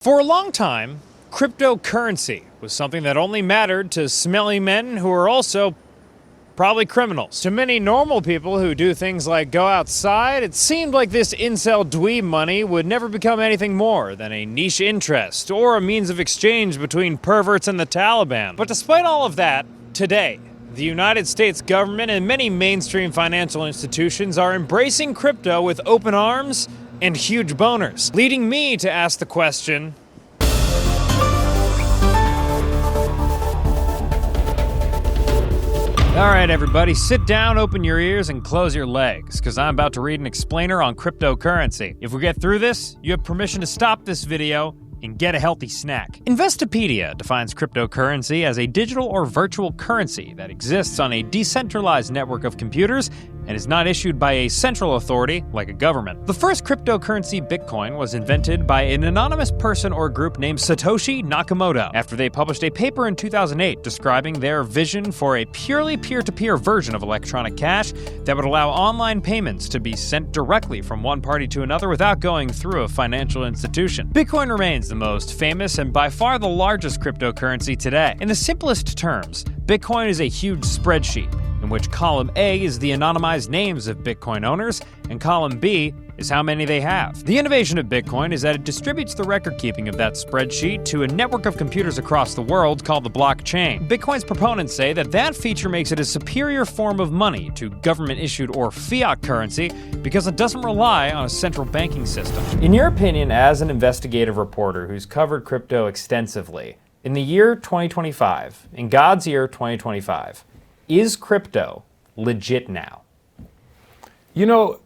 For a long time, cryptocurrency was something that only mattered to smelly men who are also probably criminals. To many normal people who do things like go outside, it seemed like this incel dweeb money would never become anything more than a niche interest or a means of exchange between perverts and the Taliban. But despite all of that, today, the United States government and many mainstream financial institutions are embracing crypto with open arms and huge boners, leading me to ask the question, all right, everybody, sit down, open your ears, and close your legs, because I'm about to read an explainer on cryptocurrency. If we get through this, you have permission to stop this video and get a healthy snack. Investigative defines cryptocurrency as a digital or virtual currency that exists on a decentralized network of computers and is not issued by a central authority like a government. The first cryptocurrency, Bitcoin, was invented by an anonymous person or group named Satoshi Nakamoto after they published a paper in 2008 describing their vision for a purely peer-to-peer version of electronic cash that would allow online payments to be sent directly from one party to another without going through a financial institution. Bitcoin remains the most famous and by far the largest cryptocurrency today. In the simplest terms, Bitcoin is a huge spreadsheet in which column A is the anonymized names of Bitcoin owners, and column B is how many they have. The innovation of Bitcoin is that it distributes the record-keeping of that spreadsheet to a network of computers across the world called the blockchain. Bitcoin's proponents say that that feature makes it a superior form of money to government-issued or fiat currency because it doesn't rely on a central banking system. In your opinion, as an investigative reporter who's covered crypto extensively, in the year 2025, in God's year 2025, is crypto legit now? You know,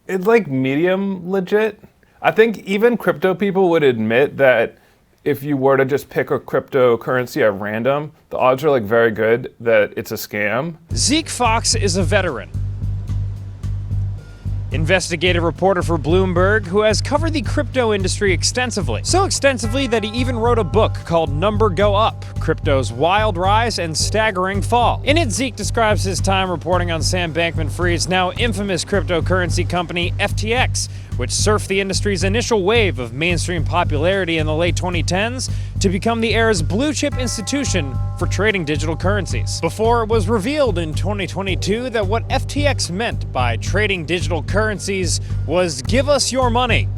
it's like medium legit. I think even crypto people would admit that if you were to just pick a cryptocurrency at random, the odds are like very good that it's a scam. Zeke Fox is a veteran, investigative reporter for Bloomberg who has covered the crypto industry extensively. So extensively that he even wrote a book called Number Go Up, Crypto's Wild Rise and Staggering Fall. In it, Zeke describes his time reporting on Sam Bankman-Fried's now infamous cryptocurrency company FTX, which surfed the industry's initial wave of mainstream popularity in the late 2010s to become the era's blue-chip institution for trading digital currencies. Before it was revealed in 2022 that what FTX meant by trading digital currencies was give us your money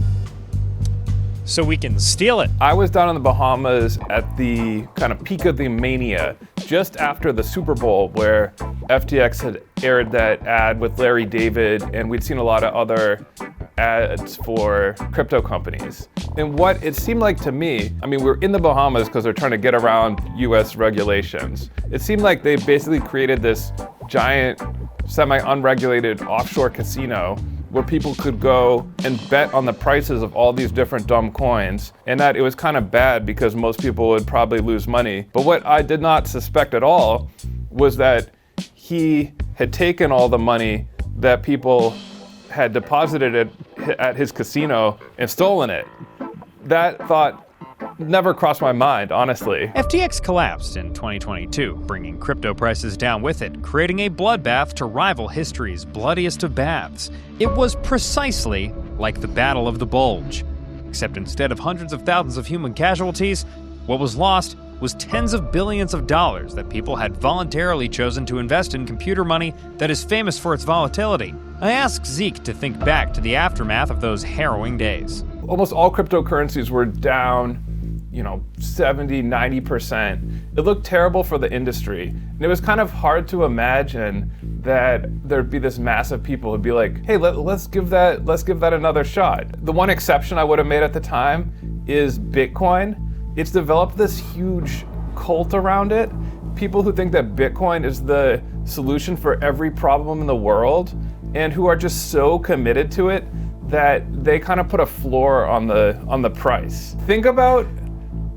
so we can steal it. I was down in the Bahamas at the kind of peak of the mania, just after the Super Bowl, where FTX had aired that ad with Larry David, and we'd seen a lot of other ads for crypto companies. And what it seemed like to me, I mean, we're in the Bahamas because they're trying to get around US regulations. It seemed like they basically created this giant, semi-unregulated offshore casino where people could go and bet on the prices of all these different dumb coins, and that it was kind of bad because most people would probably lose money. But what I did not suspect at all was that he had taken all the money that people had deposited at his casino and stolen it. That thought never crossed my mind, honestly. FTX collapsed in 2022, bringing crypto prices down with it, creating a bloodbath to rival history's bloodiest of baths. It was precisely like the Battle of the Bulge, except instead of hundreds of thousands of human casualties, what was lost was tens of billions of dollars that people had voluntarily chosen to invest in computer money that is famous for its volatility. I asked Zeke to think back to the aftermath of those harrowing days. Almost all cryptocurrencies were down, 70, 90%. It looked terrible for the industry. And it was kind of hard to imagine that there'd be this mass of people who'd be like, hey, let's give that another shot. The one exception I would have made at the time is Bitcoin. It's developed this huge cult around it. People who think that Bitcoin is the solution for every problem in the world and who are just so committed to it that they kind of put a floor on the price. Think about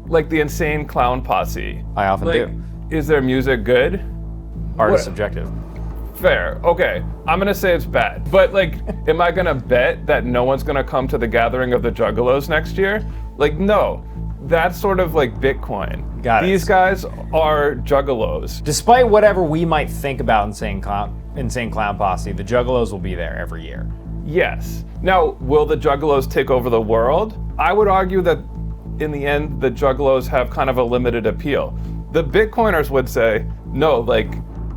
like the Insane Clown Posse. I often do. Is their music good? Art is subjective. Fair, okay. I'm gonna say it's bad. But am I gonna bet that no one's gonna come to the gathering of the Juggalos next year? No. That's sort of like Bitcoin. Got it. These guys are Juggalos. Despite whatever we might think about Insane Clown Posse, the Juggalos will be there every year. Yes. Now, will the Juggalos take over the world? I would argue that in the end, the juggalos have kind of a limited appeal. The Bitcoiners would say, no, like,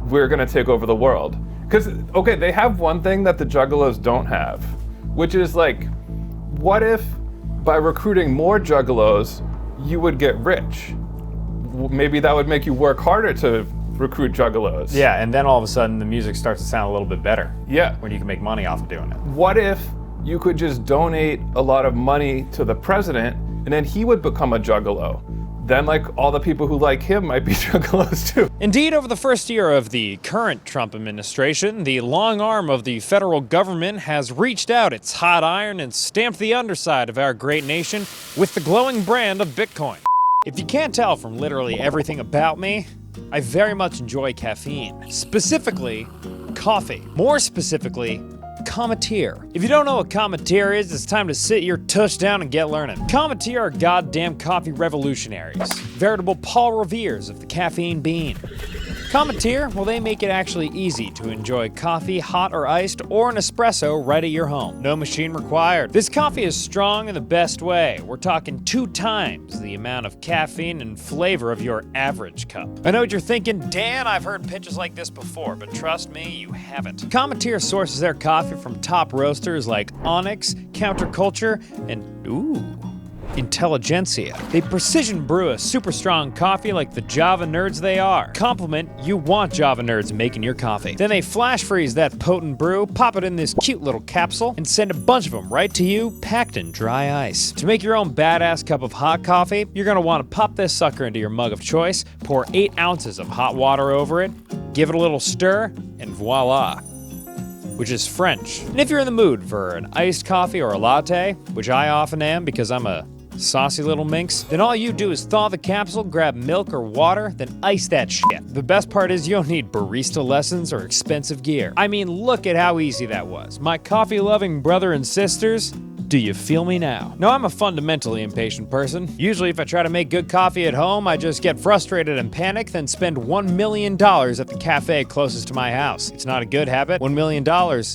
we're going to take over the world. Because, okay, they have one thing that the juggalos don't have, which is like, what if by recruiting more juggalos, you would get rich? Maybe that would make you work harder to recruit juggalos. Yeah, and then all of a sudden the music starts to sound a little bit better. Yeah. When you can make money off of doing it. What if you could just donate a lot of money to the president and then he would become a juggalo? Then like all the people who like him might be juggalos too. Indeed, over the first year of the current Trump administration, the long arm of the federal government has reached out its hot iron and stamped the underside of our great nation with the glowing brand of Bitcoin. If you can't tell from literally everything about me, I very much enjoy caffeine. Specifically, coffee. More specifically, Cometeer. If you don't know what Cometeer is, it's time to sit your tush down and get learning. Cometeer are goddamn coffee revolutionaries. Veritable Paul Reveres of the caffeine bean. Cometeer, well, they make it actually easy to enjoy coffee, hot or iced, or an espresso right at your home. No machine required. This coffee is strong in the best way. We're talking 2 times the amount of caffeine and flavor of your average cup. I know what you're thinking, Dan, I've heard pitches like this before, but trust me, you haven't. Cometeer sources their coffee from top roasters like Onyx, Counterculture, and Intelligentsia. They precision brew a super strong coffee like the Java nerds they are. Compliment, you want Java nerds making your coffee. Then they flash freeze that potent brew, pop it in this cute little capsule, and send a bunch of them right to you, packed in dry ice. To make your own badass cup of hot coffee, you're gonna wanna pop this sucker into your mug of choice, pour 8 ounces of hot water over it, give it a little stir, and voila. Which is French. And if you're in the mood for an iced coffee or a latte, which I often am because I'm a saucy little minx, then all you do is thaw the capsule, grab milk or water, then ice that shit. The best part is you don't need barista lessons or expensive gear. I mean, look at how easy that was. My coffee-loving brother and sisters, do you feel me now? No, I'm a fundamentally impatient person. Usually if I try to make good coffee at home, I just get frustrated and panic, then spend $1 million at the cafe closest to my house. It's not a good habit. $1 million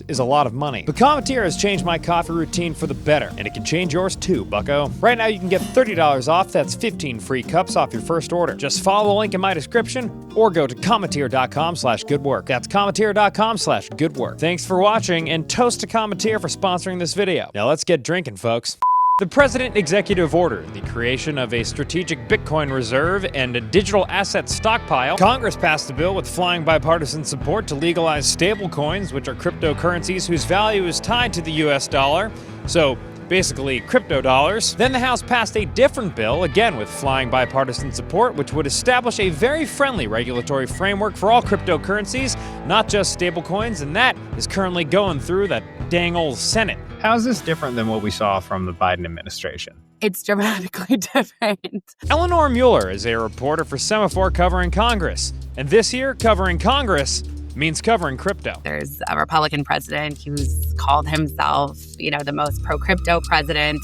is a lot of money. But Cometeer has changed my coffee routine for the better, and it can change yours too, bucko. Right now you can get $30 off, that's 15 free cups off your first order. Just follow the link in my description, or go to Cometeer.com/goodwork. That's Cometeer.com/goodwork. Thanks for watching, and toast to Cometeer for sponsoring this video. Now let's get drinking, folks. The President Executive Order, the creation of a strategic Bitcoin reserve and a digital asset stockpile. Congress passed a bill with flying bipartisan support to legalize stablecoins, which are cryptocurrencies whose value is tied to the US dollar. So basically crypto dollars. Then the House passed a different bill, again with flying bipartisan support, which would establish a very friendly regulatory framework for all cryptocurrencies, not just stablecoins, and that is currently going through that dang old Senate. How is this different than what we saw from the Biden administration? It's dramatically different. Eleanor Mueller is a reporter for Semafor covering Congress, and this year, covering Congress means covering crypto. There's a Republican president who's called himself, the most pro-crypto president.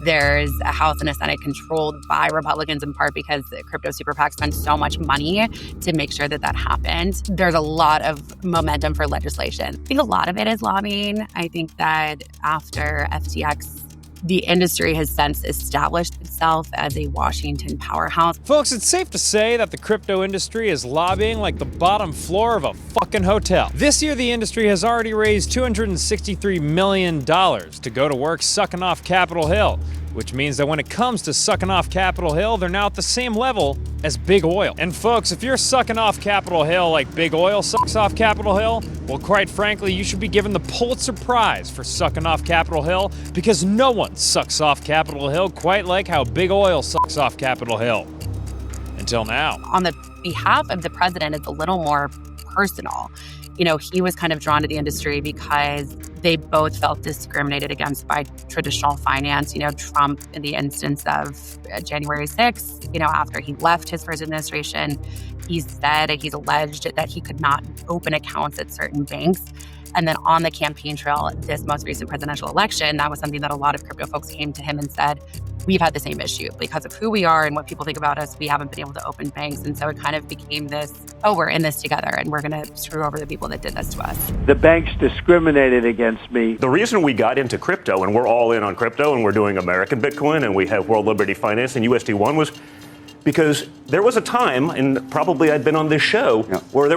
There's a House and a Senate controlled by Republicans in part because the crypto super PAC spent so much money to make sure that happened. There's a lot of momentum for legislation. I think a lot of it is lobbying. I think that after FTX, the industry has since established itself as a Washington powerhouse. Folks, it's safe to say that the crypto industry is lobbying like the bottom floor of a fucking hotel. This year, the industry has already raised $263 million to go to work sucking off Capitol Hill, which means that when it comes to sucking off Capitol Hill, they're now at the same level as Big Oil. And folks, if you're sucking off Capitol Hill like Big Oil sucks off Capitol Hill, well, quite frankly, you should be given the Pulitzer Prize for sucking off Capitol Hill, because no one sucks off Capitol Hill quite like how Big Oil sucks off Capitol Hill. Until now. On the behalf of the president, it's a little more personal. He was kind of drawn to the industry because they both felt discriminated against by traditional finance. Trump, in the instance of January 6th, after he left his first administration, he's alleged that he could not open accounts at certain banks. And then on the campaign trail, this most recent presidential election, that was something that a lot of crypto folks came to him and said, we've had the same issue. Because of who we are and what people think about us, we haven't been able to open banks. And so it kind of became this, oh, we're in this together and we're going to screw over the people that did this to us. The banks discriminated against me. The reason we got into crypto, and we're all in on crypto, and we're doing American Bitcoin, and we have World Liberty Finance and USD1, was because there was a time, and probably I'd been on this show, where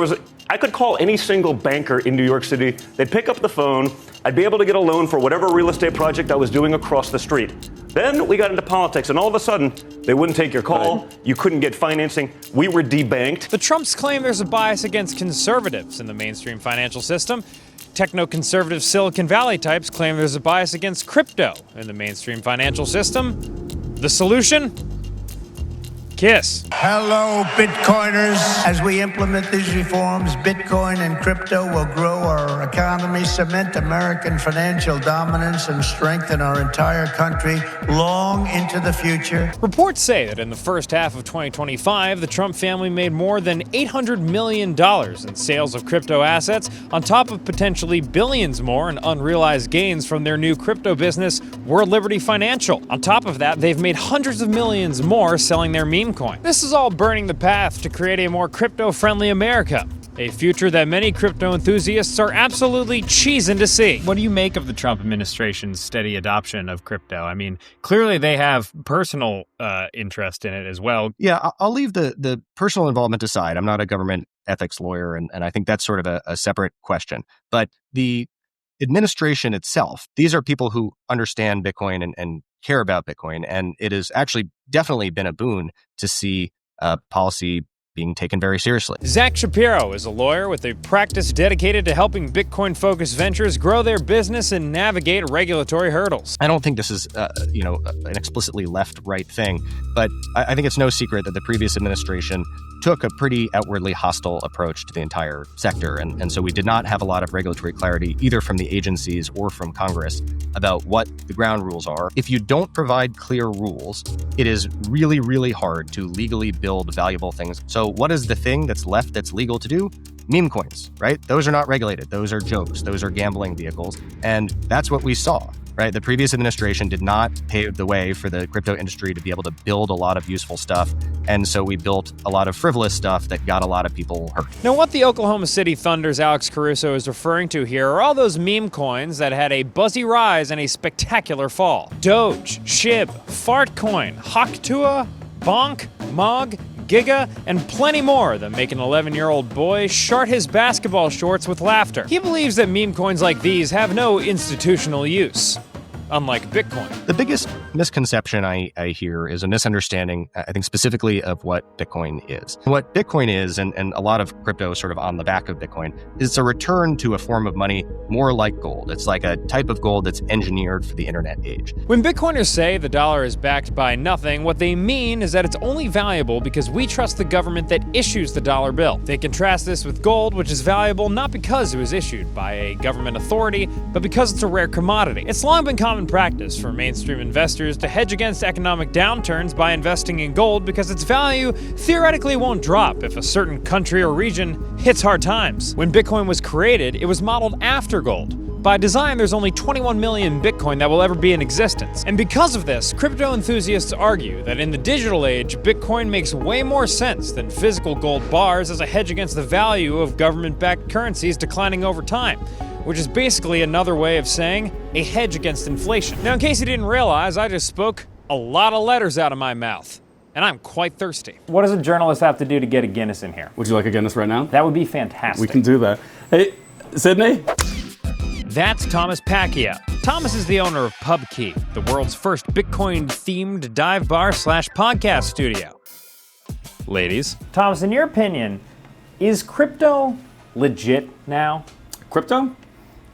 I could call any single banker in New York City. They'd pick up the phone. I'd be able to get a loan for whatever real estate project I was doing across the street. Then we got into politics, and all of a sudden, they wouldn't take your call. You couldn't get financing. We were debanked. The Trumps claim there's a bias against conservatives in the mainstream financial system. Techno-conservative Silicon Valley types claim there's a bias against crypto in the mainstream financial system. The solution? Kiss. Hello, Bitcoiners. As we implement these reforms, Bitcoin and crypto will grow our economy, cement American financial dominance, and strengthen our entire country long into the future. Reports say that in the first half of 2025, the Trump family made more than $800 million in sales of crypto assets, on top of potentially billions more in unrealized gains from their new crypto business, World Liberty Financial. On top of that, they've made hundreds of millions more selling their meme coin. This is all burning the path to create a more crypto-friendly America, a future that many crypto enthusiasts are absolutely cheesing to see. What do you make of the Trump administration's steady adoption of crypto? I mean, clearly they have personal interest in it as well. Yeah, I'll leave the personal involvement aside. I'm not a government ethics lawyer, and I think that's sort of a separate question. But the administration itself, these are people who understand Bitcoin and care about Bitcoin, and it has actually definitely been a boon to see policy being taken very seriously. Zack Shapiro is a lawyer with a practice dedicated to helping Bitcoin-focused ventures grow their business and navigate regulatory hurdles. I don't think this is, an explicitly left-right thing, but I think it's no secret that the previous administration took a pretty outwardly hostile approach to the entire sector. And so we did not have a lot of regulatory clarity, either from the agencies or from Congress, about what the ground rules are. If you don't provide clear rules, it is really, really hard to legally build valuable things. So what is the thing that's left that's legal to do? Meme coins, right? Those are not regulated. Those are jokes. Those are gambling vehicles. And that's what we saw, right? The previous administration did not pave the way for the crypto industry to be able to build a lot of useful stuff. And so we built a lot of frivolous stuff that got a lot of people hurt. Now, what the Oklahoma City Thunder's Alex Caruso is referring to here are all those meme coins that had a buzzy rise and a spectacular fall. Doge, Shib, Fartcoin, Haktua, Bonk, Mog, Giga, and plenty more that make an 11-year-old boy shart his basketball shorts with laughter. He believes that meme coins like these have no institutional use, unlike Bitcoin. The biggest misconception I hear is a misunderstanding, I think specifically of what Bitcoin is. What Bitcoin is, and a lot of crypto sort of on the back of Bitcoin, is it's a return to a form of money more like gold. It's like a type of gold that's engineered for the internet age. When Bitcoiners say the dollar is backed by nothing, what they mean is that it's only valuable because we trust the government that issues the dollar bill. They contrast this with gold, which is valuable not because it was issued by a government authority, but because it's a rare commodity. It's long been common practice for mainstream investors to hedge against economic downturns by investing in gold because its value theoretically won't drop if a certain country or region hits hard times. When Bitcoin was created, it was modeled after gold. By design, there's only 21 million Bitcoin that will ever be in existence. And because of this, crypto enthusiasts argue that in the digital age, Bitcoin makes way more sense than physical gold bars as a hedge against the value of government-backed currencies declining over time, which is basically another way of saying a hedge against inflation. Now, in case you didn't realize, I just spoke a lot of letters out of my mouth, and I'm quite thirsty. What does a journalist have to do to get a Guinness in here? Would you like a Guinness right now? That would be fantastic. We can do that. Hey, Sydney? That's Thomas Pacchia. Thomas is the owner of Pubkey, the world's first Bitcoin-themed dive bar / podcast studio. Ladies. Thomas, in your opinion, is crypto legit now? Crypto?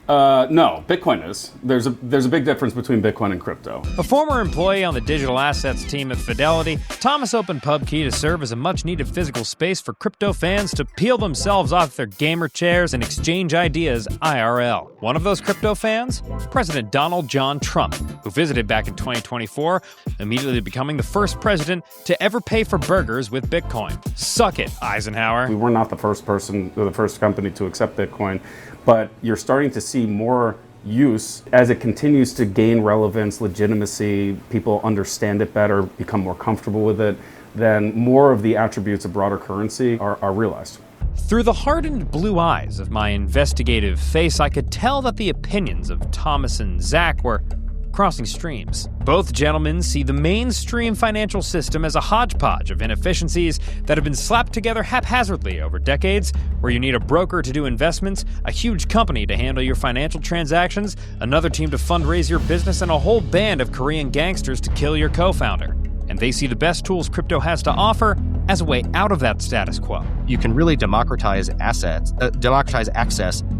No, Bitcoin is. There's a big difference between Bitcoin and crypto. A former employee on the digital assets team at Fidelity, Thomas opened Pubkey to serve as a much-needed physical space for crypto fans to peel themselves off their gamer chairs and exchange ideas IRL. One of those crypto fans? President Donald John Trump, who visited back in 2024, immediately becoming the first president to ever pay for burgers with Bitcoin. Suck it, Eisenhower. We were not the first person or the first company to accept Bitcoin, but you're starting to see more use, as it continues to gain relevance, legitimacy, people understand it better, become more comfortable with it, then more of the attributes of broader currency are realized. Through the hardened blue eyes of my investigative face, I could tell that the opinions of Thomas and Zack were crossing streams. Both gentlemen see the mainstream financial system as a hodgepodge of inefficiencies that have been slapped together haphazardly over decades, where you need a broker to do investments, a huge company to handle your financial transactions, another team to fundraise your business, and a whole band of Korean gangsters to kill your co-founder. And they see the best tools crypto has to offer as a way out of that status quo. You can really democratize access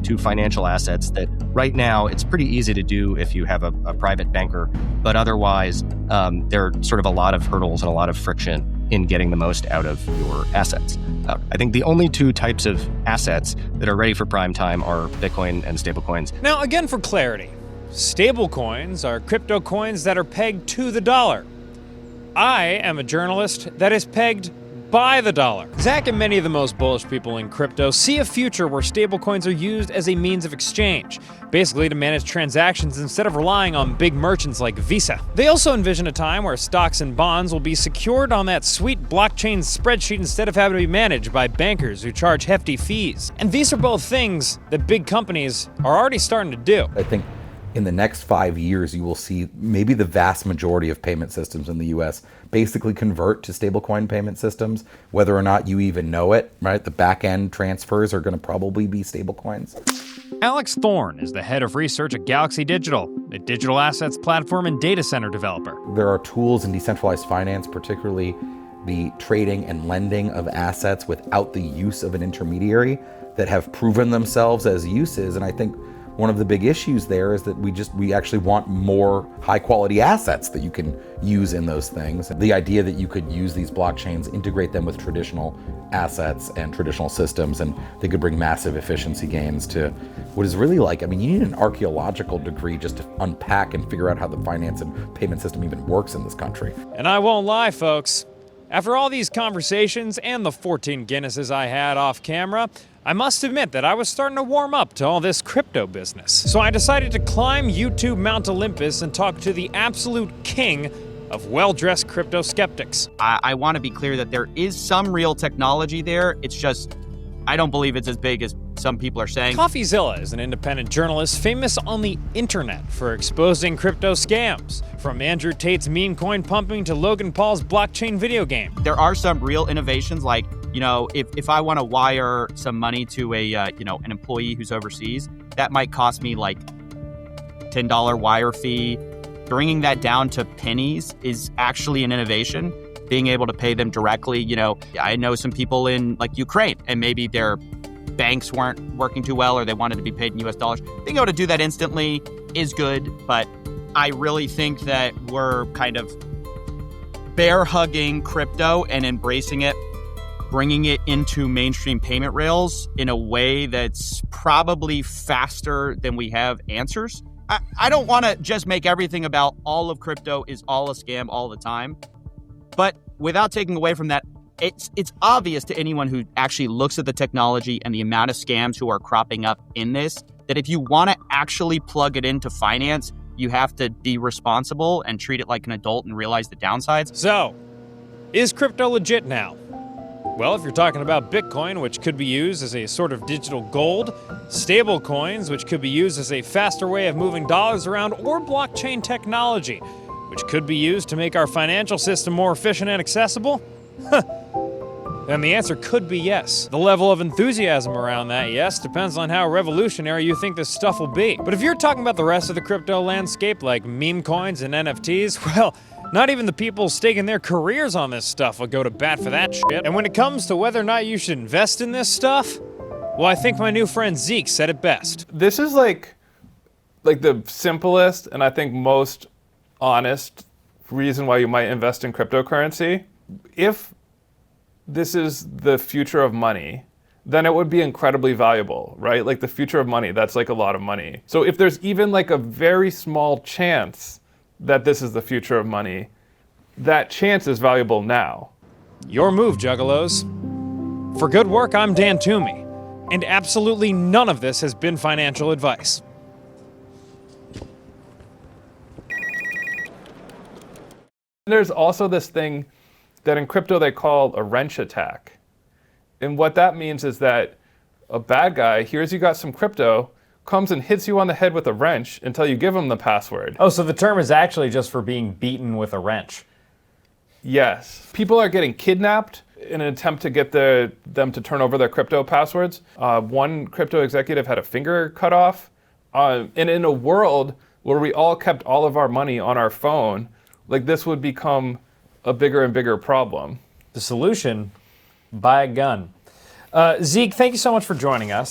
to financial assets that right now it's pretty easy to do if you have a private banker, but otherwise there are sort of a lot of hurdles and a lot of friction in getting the most out of your assets. I think the only two types of assets that are ready for prime time are Bitcoin and stablecoins. Now, again, for clarity, stablecoins are crypto coins that are pegged to the dollar. I am a journalist that is pegged by the dollar. Zack and many of the most bullish people in crypto see a future where stablecoins are used as a means of exchange, basically to manage transactions instead of relying on big merchants like Visa. They also envision a time where stocks and bonds will be secured on that sweet blockchain spreadsheet instead of having to be managed by bankers who charge hefty fees. And these are both things that big companies are already starting to do. I think in the next 5 years, you will see maybe the vast majority of payment systems in the US basically convert to stablecoin payment systems, whether or not you even know it, right? The back end transfers are going to probably be stablecoins. Alex Thorn is the head of research at Galaxy Digital, a digital assets platform and data center developer. There are tools in decentralized finance, particularly the trading and lending of assets without the use of an intermediary, that have proven themselves as uses. And I think one of the big issues there is that we actually want more high quality assets that you can use in those things. The idea that you could use these blockchains, integrate them with traditional assets and traditional systems, and they could bring massive efficiency gains to what is really like, I mean, you need an archaeological degree just to unpack and figure out how the finance and payment system even works in this country. And I won't lie, folks. After all these conversations and the 14 Guinnesses I had off camera, I must admit that I was starting to warm up to all this crypto business. So I decided to climb YouTube Mount Olympus and talk to the absolute king of well-dressed crypto skeptics. I want to be clear that there is some real technology there. It's just, I don't believe it's as big as some people are saying. Coffeezilla is an independent journalist famous on the internet for exposing crypto scams, from Andrew Tate's meme coin pumping to Logan Paul's blockchain video game. There are some real innovations, like, you know, if I want to wire some money to a, an employee who's overseas, that might cost me like $10 wire fee. Bringing that down to pennies is actually an innovation. Being able to pay them directly, I know some people in like Ukraine, and maybe their banks weren't working too well or they wanted to be paid in US dollars. Being able to do that instantly is good, but I really think that we're kind of bear hugging crypto and embracing it, bringing it into mainstream payment rails in a way that's probably faster than we have answers. I don't want to just make everything about all of crypto is all a scam all the time. But without taking away from that, it's obvious to anyone who actually looks at the technology and the amount of scams who are cropping up in this, that if you want to actually plug it into finance, you have to be responsible and treat it like an adult and realize the downsides. So, is crypto legit now? Well, if you're talking about Bitcoin, which could be used as a sort of digital gold, stable coins, which could be used as a faster way of moving dollars around, or blockchain technology, which could be used to make our financial system more efficient and accessible, then the answer could be yes. The level of enthusiasm around that yes depends on how revolutionary you think this stuff will be. But if you're talking about the rest of the crypto landscape, like meme coins and NFTs, well, not even the people staking their careers on this stuff will go to bat for that shit. And when it comes to whether or not you should invest in this stuff, well, I think my new friend Zeke said it best. This is like the simplest and I think most honest reason why you might invest in cryptocurrency. If this is the future of money, then it would be incredibly valuable, right? Like the future of money, that's like a lot of money. So if there's even like a very small chance that this is the future of money, that chance is valuable now. Your move, Juggalos. For good work, I'm Dan Toomey, and absolutely none of this has been financial advice. There's also this thing that in crypto they call a wrench attack. And what that means is that a bad guy hears you got some crypto, comes and hits you on the head with a wrench until you give him the password. Oh, so the term is actually just for being beaten with a wrench. Yes. People are getting kidnapped in an attempt to get them to turn over their crypto passwords. One crypto executive had a finger cut off. And in a world where we all kept all of our money on our phone, like this would become a bigger and bigger problem. The solution? Buy a gun. Zeke, thank you so much for joining us.